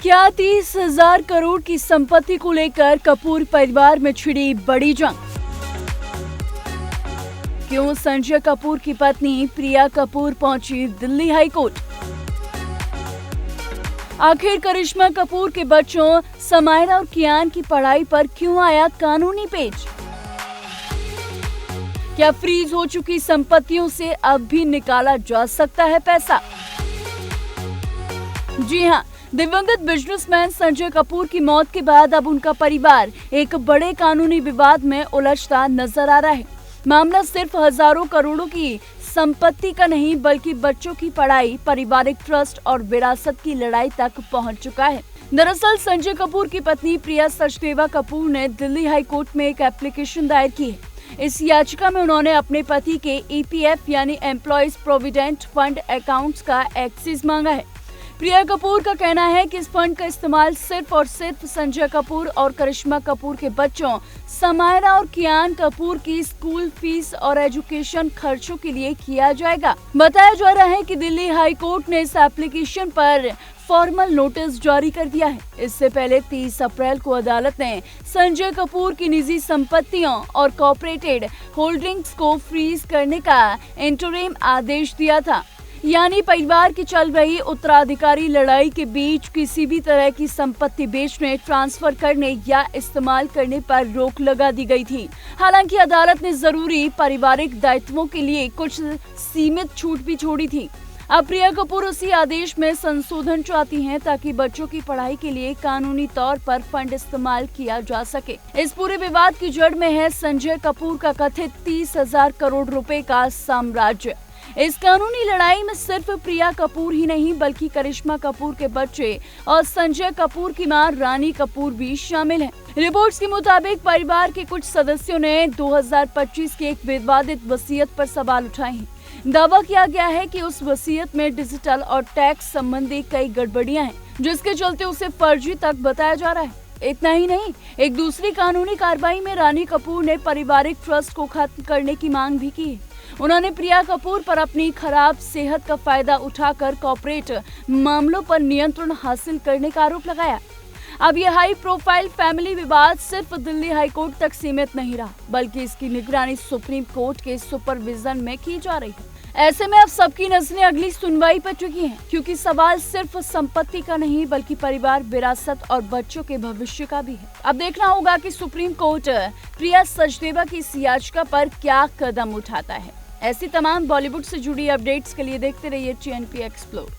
क्या 30,000 करोड़ की संपत्ति को लेकर कपूर परिवार में छिड़ी बड़ी जंग? क्यों संजय कपूर की पत्नी प्रिया कपूर पहुंची दिल्ली हाई कोर्ट? आखिर करिश्मा कपूर के बच्चों समायरा और कियान की पढ़ाई पर क्यों आया कानूनी पेच? क्या फ्रीज हो चुकी संपत्तियों से अब भी निकाला जा सकता है पैसा? जी हां, दिवंगत बिजनेसमैन संजय कपूर की मौत के बाद अब उनका परिवार एक बड़े कानूनी विवाद में उलझता नजर आ रहा है। मामला सिर्फ हजारों करोड़ों की संपत्ति का नहीं बल्कि बच्चों की पढ़ाई, पारिवारिक ट्रस्ट और विरासत की लड़ाई तक पहुंच चुका है। दरअसल संजय कपूर की पत्नी प्रिया सचदेवा कपूर ने दिल्ली हाई कोर्ट में एक एप्लीकेशन दायर की है। इस याचिका में उन्होंने अपने पति के EPF यानी एम्प्लॉइज प्रोविडेंट फंड अकाउंट्स का एक्सेस मांगा है। प्रिया कपूर का कहना है कि इस फंड का इस्तेमाल सिर्फ और सिर्फ संजय कपूर और करिश्मा कपूर के बच्चों समायरा और कियान कपूर की स्कूल फीस और एजुकेशन खर्चों के लिए किया जाएगा। बताया जा रहा है कि दिल्ली हाई कोर्ट ने इस एप्लीकेशन पर फॉर्मल नोटिस जारी कर दिया है। इससे पहले 30 अप्रैल को अदालत ने संजय कपूर की निजी संपत्तियों और कॉर्पोरेटेड होल्डिंग्स को फ्रीज करने का इंटरिम आदेश दिया था। यानी परिवार की चल रही उत्तराधिकारी लड़ाई के बीच किसी भी तरह की संपत्ति बेचने, ट्रांसफर करने या इस्तेमाल करने पर रोक लगा दी गई थी। हालांकि अदालत ने जरूरी पारिवारिक दायित्वों के लिए कुछ सीमित छूट भी छोड़ी थी। अब प्रिया कपूर उसी आदेश में संशोधन चाहती हैं ताकि बच्चों की पढ़ाई के लिए कानूनी तौर पर फंड इस्तेमाल किया जा सके। इस पूरे विवाद की जड़ में है संजय कपूर का कथित 30,000 करोड़ रुपए का साम्राज्य। इस कानूनी लड़ाई में सिर्फ प्रिया कपूर ही नहीं बल्कि करिश्मा कपूर के बच्चे और संजय कपूर की मां रानी कपूर भी शामिल हैं। रिपोर्ट्स के मुताबिक परिवार के कुछ सदस्यों ने 2025 की एक विवादित वसीयत पर सवाल उठाए हैं। दावा किया गया है कि उस वसीयत में डिजिटल और टैक्स संबंधी कई गड़बड़ियां हैं, जिसके चलते उसे फर्जी तक बताया जा रहा है। इतना ही नहीं, एक दूसरी कानूनी कार्रवाई में रानी कपूर ने पारिवारिक ट्रस्ट को खत्म करने की मांग भी की है। उन्होंने प्रिया कपूर पर अपनी खराब सेहत का फायदा उठाकर कॉर्पोरेट मामलों पर नियंत्रण हासिल करने का आरोप लगाया। अब यह हाई प्रोफाइल फैमिली विवाद सिर्फ दिल्ली हाई कोर्ट तक सीमित नहीं रहा, बल्कि इसकी निगरानी सुप्रीम कोर्ट के सुपरविजन में की जा रही है। ऐसे में अब सबकी नजरें अगली सुनवाई पर टिकी हैं, क्योंकि सवाल सिर्फ संपत्ति का नहीं बल्कि परिवार, विरासत और बच्चों के भविष्य का भी है। अब देखना होगा कि सुप्रीम कोर्ट प्रिया सचदेवा की इस याचिका पर क्या कदम उठाता है। ऐसी तमाम बॉलीवुड से जुड़ी अपडेट्स के लिए देखते रहिए TNP एक्सप्लोर।